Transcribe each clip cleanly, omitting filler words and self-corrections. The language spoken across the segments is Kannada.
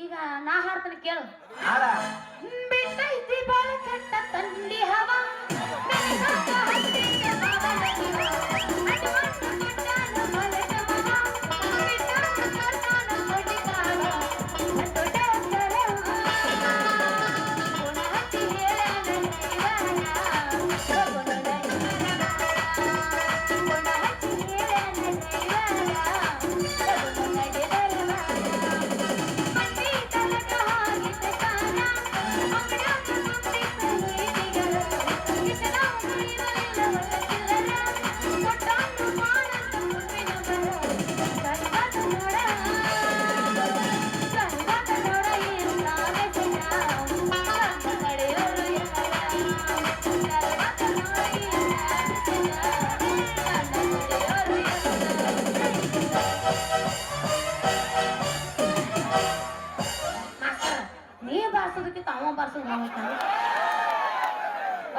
ಈಗ ನಾ ಹಾಡ್ತಾನೆ ಕೇಳು. ಹಾಡ ಬಿಟ್ಟೈತಿ ಬಾಳ ಕೆಟ್ಟ ತಂಡಿ ಹವಾ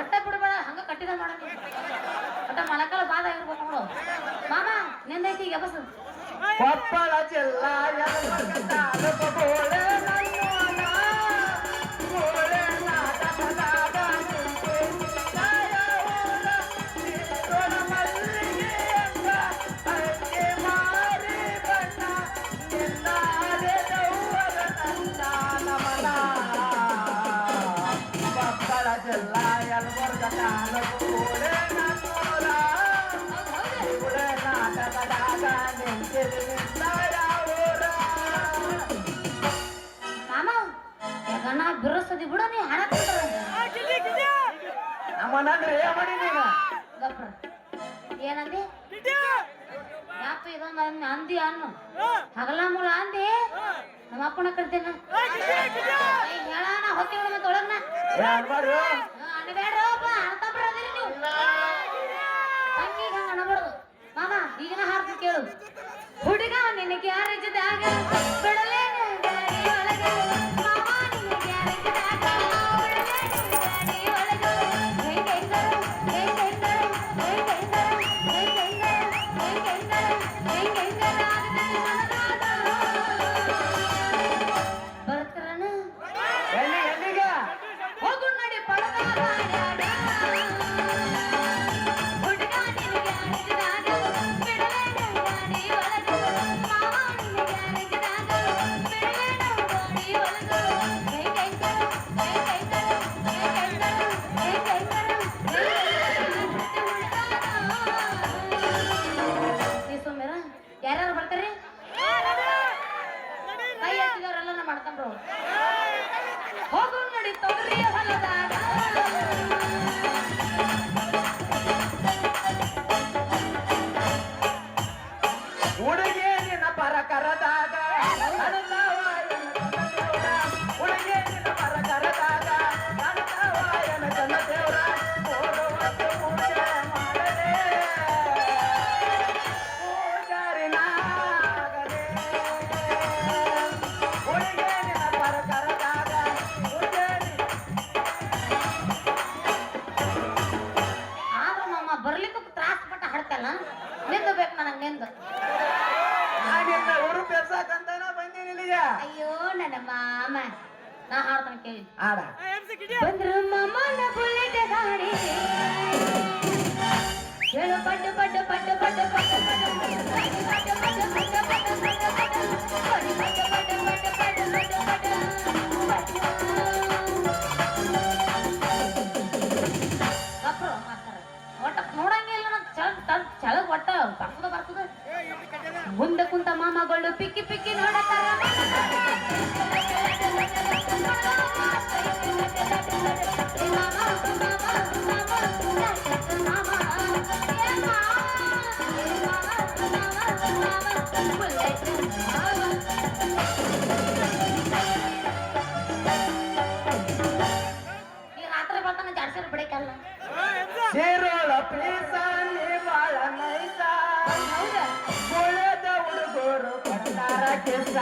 ಒಟ್ಟ ಬಿಡ್ಬೇಡ, ಹಂಗ ಕಟ್ಟಿದ ಮಾಡ ಒಟ್ಟ ಮೊಳಕಾಲ ಬಾದ ಇರ್ಬೇಕು ನೋಡು. ಮಾಮ ನಿಂದೈತಿ ಈಗ ಬಸ್ ಕೊಪ್ಪಳ ಜಿಲ್ಲಾ ಮಾಮ ನಾ ಬಿರಸದಿ ಬಿಡ ನೀ ಹಣ ನಮ್ಮನಂದ್ರೆ ಏನ್ ಮಾಡಿ ನೀನು ಏನಂದಿ ಯಾಪ ಇದೊಂದು ಅಂದಿ ಅನ್ನು ಹಗಲ ಮೂಲ ಅಂದಿ ನಮ್ಮ ಅಪ್ಪನ ಕಡ್ತೇನ ಹೇಳಣ ಹೋಗ್ತೀವಿ ಮತ್ತೆ ಒಳಗ್ನ ಅನ್ಬೇಡ್ರಪ್ಪ ಅಂತಬ್ರ ಅದಿರಿ ನೀವು ತಂಗಿಗೆ ಹಂಗ ಅಣಬಾರ್ದು. ಮಾಮ ಈಗಿನ ಹಾಡ್ತೀನಿ ಕೇಳು. ಹುಡುಗ ನಿನಗೆ ಯಾರ ಜೊತೆಯಾಗ ಬಿಡಲೇನ ಗಾಡಿ ಒಳಗ ಮಾಮ ನಿನಗೆ ಯಾರ ಜೊತೆಯಾಗ ಗಾಡಿ ಒಳಗ ಬರ್ತಾರನ ಹೋಗು ನಡಿ ಪಡದಾಗ ಯಾರ್ಯಾರು ಬರ್ತಾರ್ರಿ? ಕೈ ಎತ್ತಿದವರೆಲ್ಲ ಮಾಡ್ಕೊಂಡ್ರು. ಹೋಗು ನಡಿ ತೊಗರಿ ಹೊಲದಾಗ ಹುಡುಗಿ ನಿನ್ನ ಪರ ಕರದಾಗ ಹುಡುಗಿ ನಿನ್ನ ಪರ ಕರದಾಗ ನನ್ನ ಚಂದ ದೇವ್ರ ಓಡುವಂತೆ ಪೂಜೆ ಮಾಡಲೇ ಪೂಜಾರಿನಾಗಲೇ ಹುಡುಗಿ ನಿನ್ನ ಪರ ಕರದಾಗ ಆದ್ರೂ ಮಾಮ ಬರ್ಲಿಕ್ಕೂ ತ್ರಾಸ ಪಟ್ಟ ಹಾಡ್ತಲ್ಲ ನಿಂದು ಬೇಕು ನನಗೆ ನಿಂದು. ಊರು ಬೆರ್ಸಾಕಂತಾನ ಬಂದೀನಿ ಇಲ್ಲಿಗೆ. ಅಯ್ಯೋ ನನ್ನ ಮಾಮ ನಾ ಹಾಡ್ತಾನೆ ಕೇಳಿ. ಆಡ ಬಂದ್ರು ಮಾಮನ ಬುಲೆಟ್ ಗಾಡಿ ಹೇಳು ಪಡ್ಡು ಪಡ್ಡು ಪಡ್ಡು ಪಡ್ಡು ಪಡ್ಡು ಒಟ್ಟ ನೋಡಂಗಿಲ್ಲ ಚಳಗ್ ಒಟ್ಟ ಬರ್ತದ ಮುಂದೆ ಕುಂತ ಮಾಮಗಳು ಪಿಕ್ಕಿ ಪಿಕ್ಕಿ ನೋಡತ್ತಾರ. ಈ ರಾತ್ರಿ ಬರ್ತಾನೆ ಜಾಡ್ಸರ್ ಬಿಡಕಲ್ಲ ಸೇರೋಳ ಪ್ಲೀಸ ನೀ ಬಾಳ ನೈಸ ಹೌದಾ ಹುಡುಗರು ಪಟ್ಟಾರ ಕೆಸ